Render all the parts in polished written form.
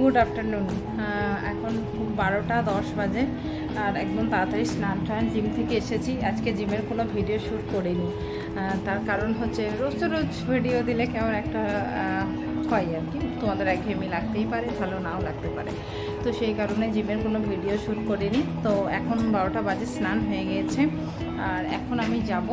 Good afternoon. এখন 12:10 বাজে আর একদম তাড়াতাড়ি স্নান টান জিম থেকে এসেছি। আজকে জিমের কোনো ভিডিও শ্যুট করিনি, তার কারণ হচ্ছে রোজ রোজ ভিডিও দিলে কেমন একটা হয় আর কি, তোমাদের একঘেয়েমি লাগতেই পারে, ভালো নাও লাগতে পারে। তো সেই কারণে জিমের কোনো ভিডিও শ্যুট করিনি। তো এখন 12টা বাজে, স্নান হয়ে গিয়েছে আর এখন আমি যাব,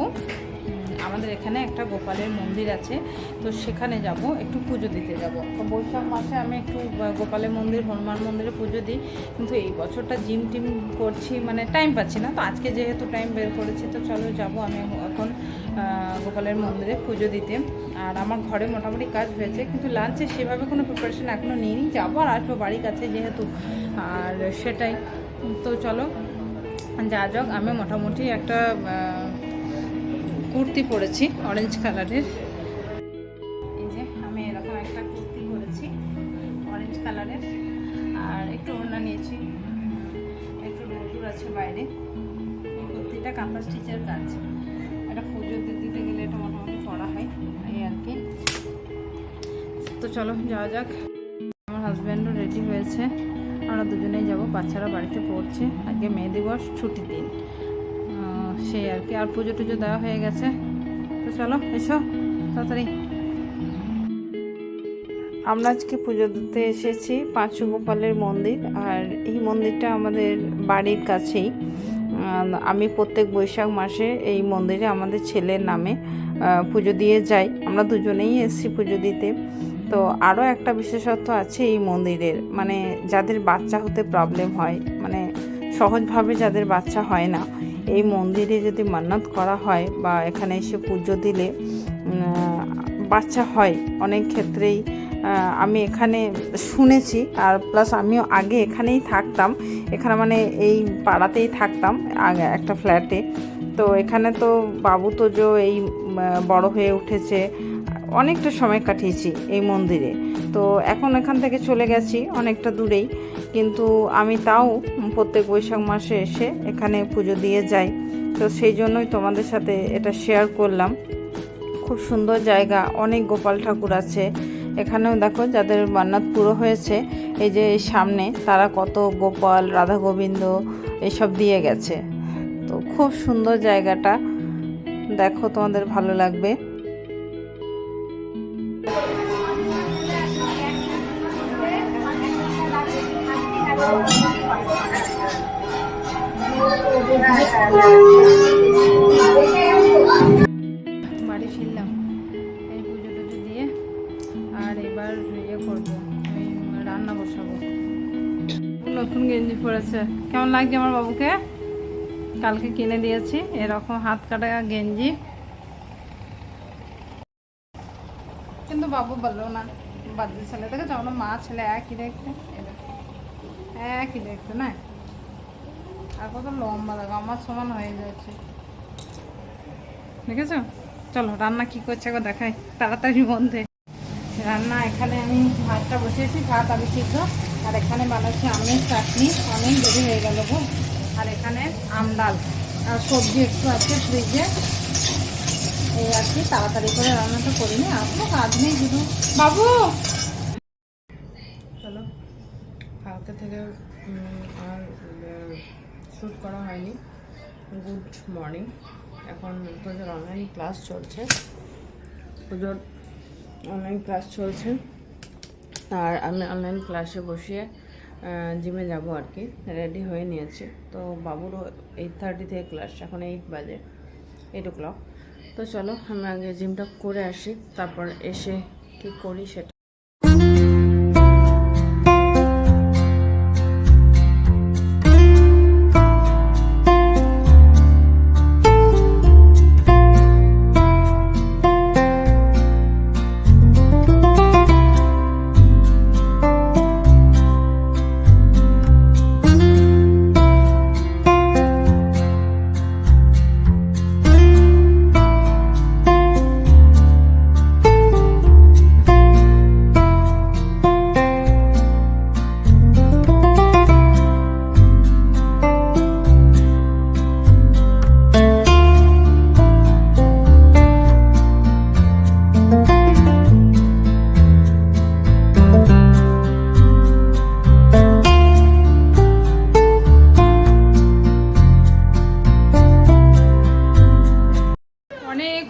আমাদের এখানে একটা গোপালের মন্দির আছে, তো সেখানে যাব, একটু পুজো দিতে যাব। তো বৈশাখ মাসে আমি একটু গোপালের মন্দির, হনুমান মন্দিরে পুজো দিই, কিন্তু এই বছরটা জিম টিম করছি, মানে টাইম পাচ্ছি না। তো আজকে যেহেতু টাইম বের করেছি, তো চলো যাব আমি এখন গোপালের মন্দিরে পুজো দিতে। আর আমার ঘরে মোটামুটি কাজ হয়েছে, কিন্তু লাঞ্চে সেভাবে কোনো প্রিপারেশন এখনও নিইনি। যাবো আর আসবো, বাড়ির কাছে যেহেতু, আর সেটাই। তো চলো যা যাক। আমি মোটামুটি একটা কুর্তি পরেছি অরেঞ্জ কালারের। এই যে আমি এরকম একটা কুর্তি পরেছি অরেঞ্জ কালারের, আর একটু ওড়না নিয়েছি, একটু রোদ্দুর আছে বাইরে। এই কুর্তিটা কাঁথা স্টিচের কাজ, এটা পুজো দিতে গেলে এটা মোটামুটি পরা হয়, এই আর কি। তো চলো যাওয়া যাক। আমার হাজব্যান্ডও রেডি হয়েছে, আমরা দুজনেই যাব। বাচ্চারা বাড়িতে পড়ছে, আজকে মে দিবস, ছুটির দিন, সেই আর কি। আর পুজো টুজো দেওয়া হয়ে গেছে, তো চলো এসো তাড়াতাড়ি। আমরা আজকে পুজো দিতে এসেছি পাঁচু গোপালের মন্দির, আর এই মন্দিরটা আমাদের বাড়ির কাছেই। আমি প্রত্যেক বৈশাখ মাসে এই মন্দিরে আমাদের ছেলের নামে পুজো দিয়ে যাই, আমরা দুজনেই এসেছি পুজো দিতে। তো আরও একটা বিশেষত্ব আছে এই মন্দিরের, মানে যাদের বাচ্চা হতে প্রবলেম হয়, মানে সহজভাবে যাদের বাচ্চা হয় না, এই মন্দিরে যদি মান্নত করা হয় বা এখানে এসে পুজো দিলে বাচ্চা হয় অনেক ক্ষেত্রেই। আমি এখানে শুনেছি, আর প্লাস আমিও আগে এখানেই থাকতাম, এখানে মানে এই পাড়াতেই থাকতাম আগে একটা ফ্ল্যাটে। তো এখানে তো বাবু তো এই বড় হয়ে উঠেছে, অনেকটা সময় কাটিয়েছি এই মন্দিরে। তো এখন এখান থেকে চলে গেছি অনেকটা দূরেই, কিন্তু আমি তাও প্রত্যেক বৈশাখ মাসে এসে এখানে পুজো দিয়ে যাই। তো সেই জন্যই তোমাদের সাথে এটা শেয়ার করলাম। খুব সুন্দর জায়গা, অনেক গোপাল ঠাকুর আছে এখানেও। দেখো যাদের মান্নাত পুরো হয়েছে, এই যে এই সামনে, তারা কত গোপাল, রাধা গোবিন্দ এসব দিয়ে গেছে। তো খুব সুন্দর জায়গাটা, দেখো তোমাদের ভালো লাগবে। বাড়ি ফিরলাম এই পুজো টুজো দিয়ে, আর এবার করবো, ওই রান্না বসাবো। নতুন গেঞ্জি পরেছে, কেমন লাগছে আমার বাবুকে? কালকে কিনে দিয়েছি এরকম হাত কাটা গেঞ্জি, কিন্তু বাবু বললো না, বাচ্চা ছেলে দেখেছো, আমরা মা ছেলে একই দেখতে, একই দেখতে না। আর কত লম্বা দেখো, আমার সমান হয়ে যাচ্ছে, দেখেছো? চলো রান্না কি করছে একবার দেখাই তাড়াতাড়ির মধ্যে। রান্না এখানে আমি ভাতটা বসিয়েছি, ভাত আলু সিদ্ধ, আর এখানে বানাচ্ছি আমের চাটনি, অনেক দেরি হয়ে গেল গো। আর এখানে আম ডাল, আর সবজি একটু আছে ফ্রিজে, এই আর কি। তাড়াতাড়ি করে রান্নাটা করিনি, আর কোনো কাজ নেই শুধু। বাবু চলো, কালকে থেকে আর শ্যুট করা হয়নি। গুড মর্নিং, এখন পুজোর অনলাইন ক্লাস চলছে, পুজোর অনলাইন ক্লাস চলছে, আর আমি অনলাইন ক্লাসে বসিয়ে জিমে যাব আর কি, রেডি হয়ে নিয়েছি। তো বাবুরও 8:30 থেকে ক্লাস, এখন 8 বাজে, 8 o'clock। তো চলো আমি আগে জিমটা করে আসি, তারপর এসে কী করি সেটা।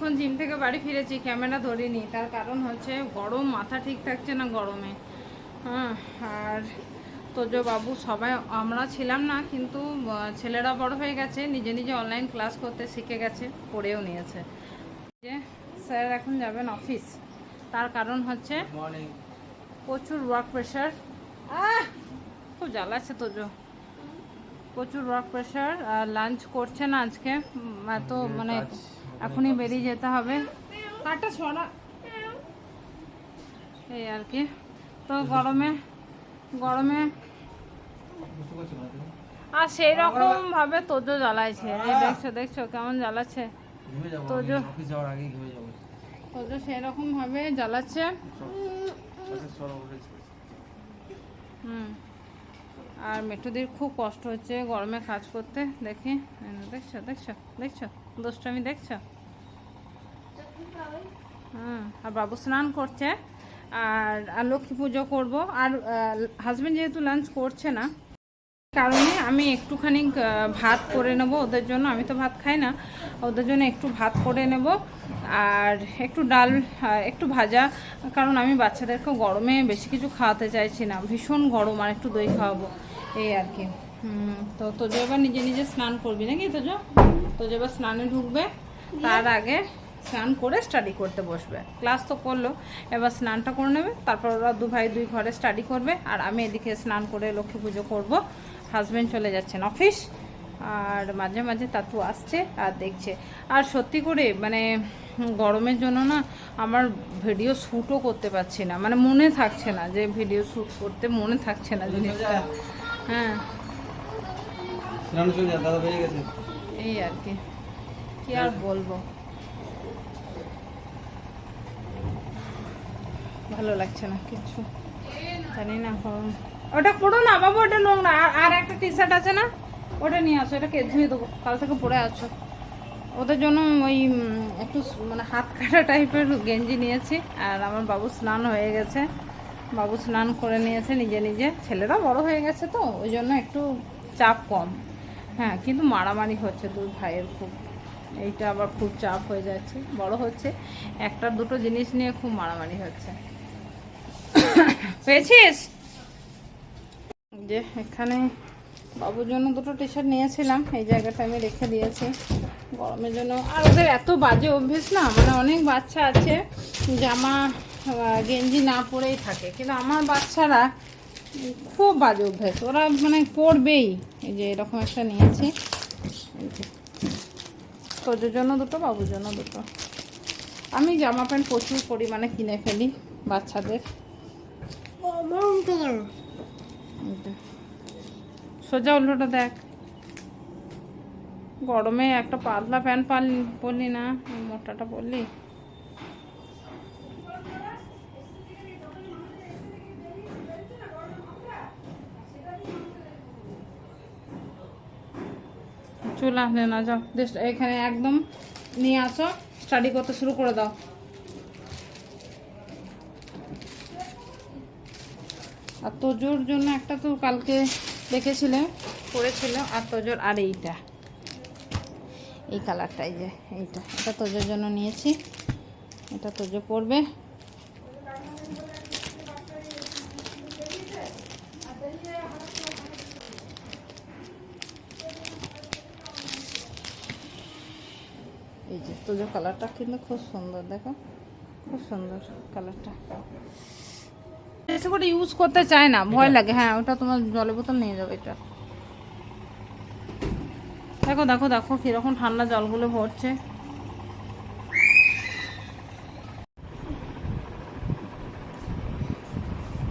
অনেকক্ষণ জিম থেকে বাড়ি ফিরেছি, ক্যামেরা ধরিনি, তার কারণ হচ্ছে গরম, মাথা ঠিক থাকছে না গরমে। হ্যাঁ, আর তোজো বাবু সবাই আমরা ছিলাম না, কিন্তু ছেলেরা বড় হয়ে গেছে, নিজে নিজে অনলাইন ক্লাস করতে শিখে গেছে, পড়েও নিয়েছে। যে স্যার এখন যাবেন অফিস, তার কারণ হচ্ছে প্রচুর ওয়ার্ক প্রেশার। খুব জ্বালাচ্ছে তোজো, প্রচুর ওয়ার্ক প্রেশার। আর লাঞ্চ করছে না আজকে, এত মানে এখনই বেরিয়ে যেতে হবে। কাটা ছড়া এই আর কি। তো গরমে গরমে আর সেই রকম ভাবে তোজো জ্বালাইছে, এই দেখছো দেখছো কেমন জ্বালাচ্ছে তোজো। তোজো সেই রকম ভাবে জ্বালাচ্ছে। আর মেটুদির খুব কষ্ট হচ্ছে গরমে কাজ করতে। দেখি, দেখছো দেখছো দেখছো দুষ্টামি দেখছো। আর বাবু স্নান করছে, আর লক্ষ্মী পুজো করবো। আর হাজবেন্ড যেহেতু লাঞ্চ করছে না, কারণে আমি একটুখানি ভাত করে নেব ওদের জন্য। আমি তো ভাত খাই না, ওদের জন্য একটু ভাত করে নেব, আর একটু ডাল, একটু ভাজা। কারণ আমি বাচ্চাদেরকে গরমে বেশি কিছু খাওয়াতে চাইছি না, ভীষণ গরম, আর একটু দই খাওয়াবো এই আর কি। তো তোজো এবার নিজে নিজে স্নান করবি নাকি তোজো? তোজো এবার স্নানে ঢুকবে, তার আগে স্নান করে স্টাডি করতে বসবে। ক্লাস তো করলো, এবার স্নানটা করে নেবে, তারপর ওরা দু ভাই দুই ঘরে স্টাডি করবে, আর আমি এদিকে স্নান করে লক্ষ্মী পুজো করবো। হাজব্যান্ড চলে যাচ্ছেন অফিস, আর মাঝে মাঝে তাতু আসছে আর দেখছে। আর সত্যি করে মানে গরমের জন্য না আমার ভিডিও শ্যুটও করতে পারছি না, মানে মনে থাকছে না যে ভিডিও শ্যুট করতে, মনে থাকছে না জিনিসটা। হ্যাঁ, এই আর কি, কি আর বলবো, ভালো লাগছে না কিছু, জানি না। ওটা পড়ো না বাবু, ওটা নোংরা। আর একটা টি শার্ট আছে না, ওটা নিয়ে আসো, এটাকে ধুয়ে দেবো, কাল থেকে পরে আসো। ওদের জন্য ওই একটু মানে হাত কাটা টাইপের গেঞ্জি নিয়েছি। আর আমার বাবু স্নান হয়ে গেছে, বাবু স্নান করে নিয়েছে নিজে নিজে। ছেলেরা বড় হয়ে গেছে তো ওই জন্য একটু চাপ কম। হ্যাঁ, কিন্তু মারামারি হচ্ছে দুই ভাইয়ের খুব, এইটা আবার খুব চাপ হয়ে যাচ্ছে, বড় হচ্ছে, একটা দুটো জিনিস নিয়ে খুব মারামারি হচ্ছে। পেয়েছিস? যে এখানে বাবুর জন্য দুটো টি শার্ট নিয়েছিলাম, এই জায়গাটা আমি রেখে দিয়েছি গরমের জন্য। আর ওদের এত বাজে অভ্যেস না, মানে অনেক বাচ্চা আছে জামা গেঞ্জি না পরেই থাকে, কিন্তু আমার বাচ্চারা খুব বাজে অভ্যেস, ওরা মানে পরবেই। এই যে এরকম একটা নিয়েছি, তোদের জন্য দুটো, বাবুর জন্য দুটো। আমি জামা প্যান্ট প্রচুর পরিমাণে কিনে ফেলি বাচ্চাদের। সোজা উল্টোটা দেখ, গরমে একটা পাতলা প্যান্ট পরলি না, মোটাটা পরলি। চলে আসলে না, যাও এখানে একদম নিয়ে আসো, স্টাডি করতে শুরু করে দাও। আর তোজোর জন্য একটা তো কালকে দেখেছিলে পরেছিল, আর তোজোর আর এইটা, এই কালারটা, এই যে এইটা, এটা তোজোর জন্য নিয়েছি, এটা তোজো পরবে। এই যে তোজোর কালারটা কিন্তু খুব সুন্দর, দেখো খুব সুন্দর কালারটা। বেশি করে ইউজ করতে চায় না, ভয় লাগে। হ্যাঁ, ওটা তোমার জলের বোতল নিয়ে যাবে। এটা দেখো দেখো দেখো কিরকম ঠান্ডা জলগুলো ভরছে।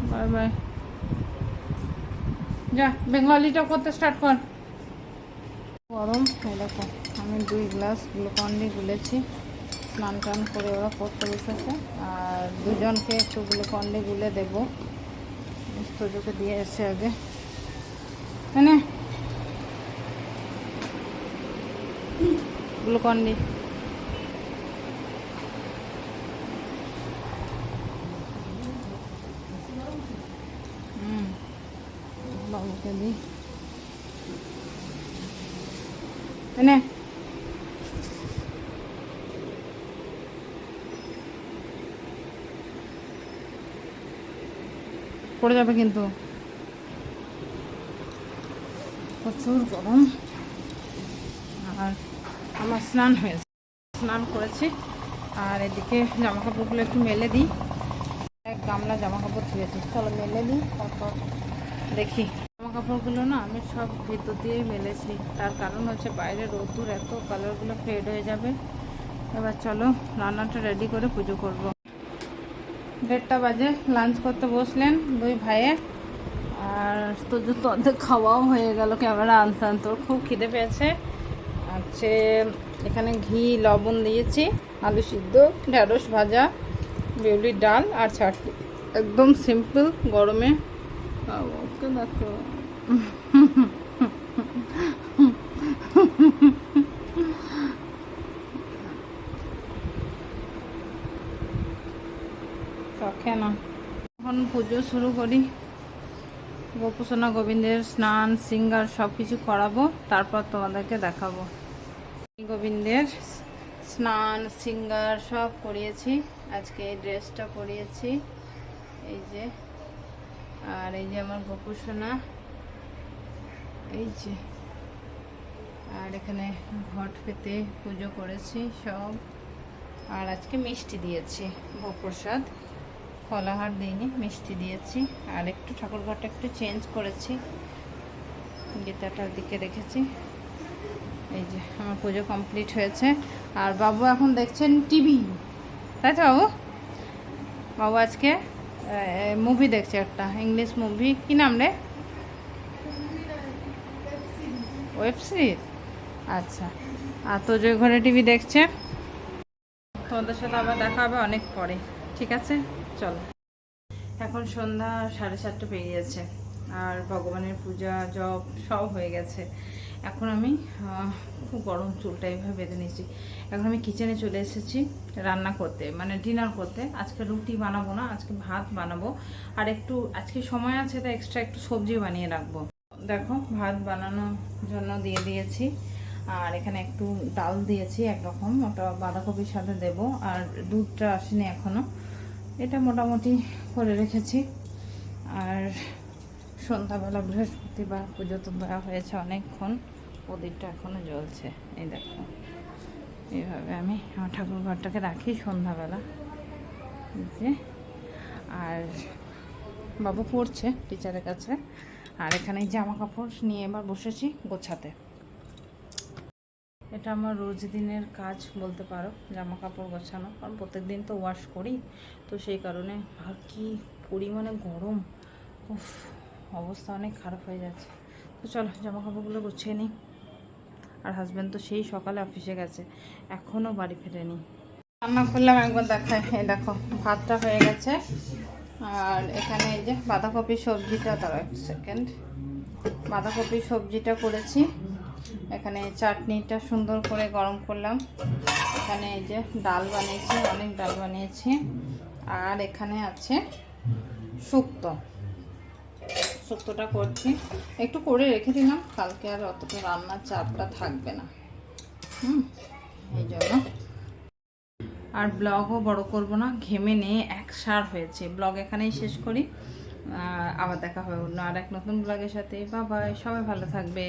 বাই বাই, যা বেঙ্গলিটা করতে স্টার্ট কর। গরম, এই দেখো আমি 2 গ্লাস গ্লুকন-ডি গুলেছি, স্নান টান করে ওরা পড়তে বসেছে, আর দুজনকে একটু গ্লুকন-ডি গুলে দেবো। তোজোকে দিয়ে এসে আগে মানে গ্লুকন-ডি। বাবুকে দিই, এনে পড়ে যাবে কিন্তু, প্রচুর গরম। আর আমার স্নান হয়েছে, স্নান করেছি। আর এদিকে জামা কাপড়গুলো একটু মেলে দিই, এক গামলা জামা কাপড় ধুয়েছি, চলো মেলে দিই। তারপর দেখি জামা কাপড়গুলো না আমি সব ভিতর দিয়েই মেলেছি, তার কারণ হচ্ছে বাইরে রোদ্দুর এত, কালারগুলো ফেড হয়ে যাবে। এবার চলো রান্নাটা রেডি করে পুজো করব। 1:30 বাজে, লাঞ্চ করতে বসলেন দুই ভাইয়ে। আর তোর তো অর্ধেক খাওয়াও হয়ে গেল ক্যামেরা আনতে আনতে, ওর খুব খিদে পেয়েছে। আছে এখানে ঘি লবণ দিয়েছি, আলু সিদ্ধ, ঢেঁড়স ভাজা, বিউলির ডাল আর চাটনি, একদম সিম্পল গরমে। ওকে দেখো রাখে না। এখন পুজো শুরু করি। গোপুসোনা গোবিন্দের স্নান সিঙ্গার সব কিছু করাবো, তারপর তোমাদেরকে দেখাবো। গোবিন্দের স্নান সিঙ্গার সব করিয়েছি, আজকে এই ড্রেসটা পরিয়েছি, এই যে। আর এই যে আমার গোপুসোনা, এই যে। আর এখানে ঘট পেতে পুজো করেছি সব। আর আজকে মিষ্টি দিয়েছি, ভোগ প্রসাদ, ফলাহার দিইনি, মিষ্টি দিয়েছি। আর একটু ঠাকুরঘরটা একটু চেঞ্জ করেছি, গীতাটার দিকে রেখেছি। এই যে আমার পুজো কমপ্লিট হয়েছে। আর বাবু এখন দেখছেন টিভি, তাই তো বাবু? বাবু আজকে মুভি দেখছে, একটা ইংলিশ মুভি, কি নাম রে? ওয়েব সিরিজ, আচ্ছা। আর তো যে ঘরে টিভি দেখছে। তোমাদের সাথে আবার দেখা হবে অনেক পরে, ঠিক আছে? চলো। এখন সন্ধ্যা 7:30 পেরিয়ে যাচ্ছে, আর ভগবানের পূজা জপ সব হয়ে গেছে। এখন আমি খুব গরম, চুলটা এইভাবে বেঁধে নিয়েছি। এখন আমি কিচেনে চলে এসেছি রান্না করতে, মানে ডিনার করতে। আজকে রুটি বানাবো না, আজকে ভাত বানাবো। আর একটু আজকে সময় আছে, তাই এক্সট্রা একটু সবজি বানিয়ে রাখবো। দেখো ভাত বানানোর জন্য দিয়ে দিয়েছি। আর এখানে একটু ডাল দিয়েছি একরকম, ওটা বাঁধাকপির সাথে দেব। আর দুধটা আসেনি এখনো, এটা মোটামুটি করে রেখেছি। আর সন্ধ্যাবেলা বৃহস্পতিবার পুজো তো দেওয়া হয়েছে অনেকক্ষণ, প্রদীপটা এখনো জ্বলছে। এই দেখো এইভাবে আমি আমার ঠাকুর ঘরটাকে রাখি সন্ধ্যাবেলা, যে। আর বাবু পড়ছে টিচারের কাছে। আর এখানে জামা কাপড় নিয়ে এবার বসেছি গোছাতে। এটা আমার রোজ দিনের কাজ বলতে পারো, জামা কাপড় গোছানো, কারণ প্রত্যেক দিন তো ওয়াশ করি, তো সেই কারণে। আর কি পরিমাণে গরম, উফ, অবস্থা অনেক খারাপ হয়ে যাচ্ছে। তো চলো জামা কাপড়গুলো গুছিয়ে নিই। আর হাজব্যান্ড তো সেই সকালে অফিসে গেছে, এখনও বাড়ি ফেরেনি। রান্না করলাম একবার দেখায়, এই দেখো ভাতটা হয়ে গেছে। আর এখানে এই যে বাঁধাকপি সবজিটা, তার এক সেকেন্ড, বাঁধাকপি সবজিটা করেছি। এখানে চাটনিটা সুন্দর করে গরম করলাম। এখানে এই যে ডাল বানিয়েছি, অনেক ডাল বানিয়েছি। আর এখানে আছে শুক্তো, শুক্তোটা করছি, একটু করে রেখে দিলাম, কালকে আর অতটা রান্নার চাপটা থাকবে না, এই জন্য। আর ব্লগও বড় করব না, ঘেমে নিয়ে একসার হয়েছে। ব্লগ এখানেই শেষ করি, আবার দেখা হবে অন্য আর এক নতুন ব্লগের সাথে। বাই বাই, সবাই ভালো থাকবে।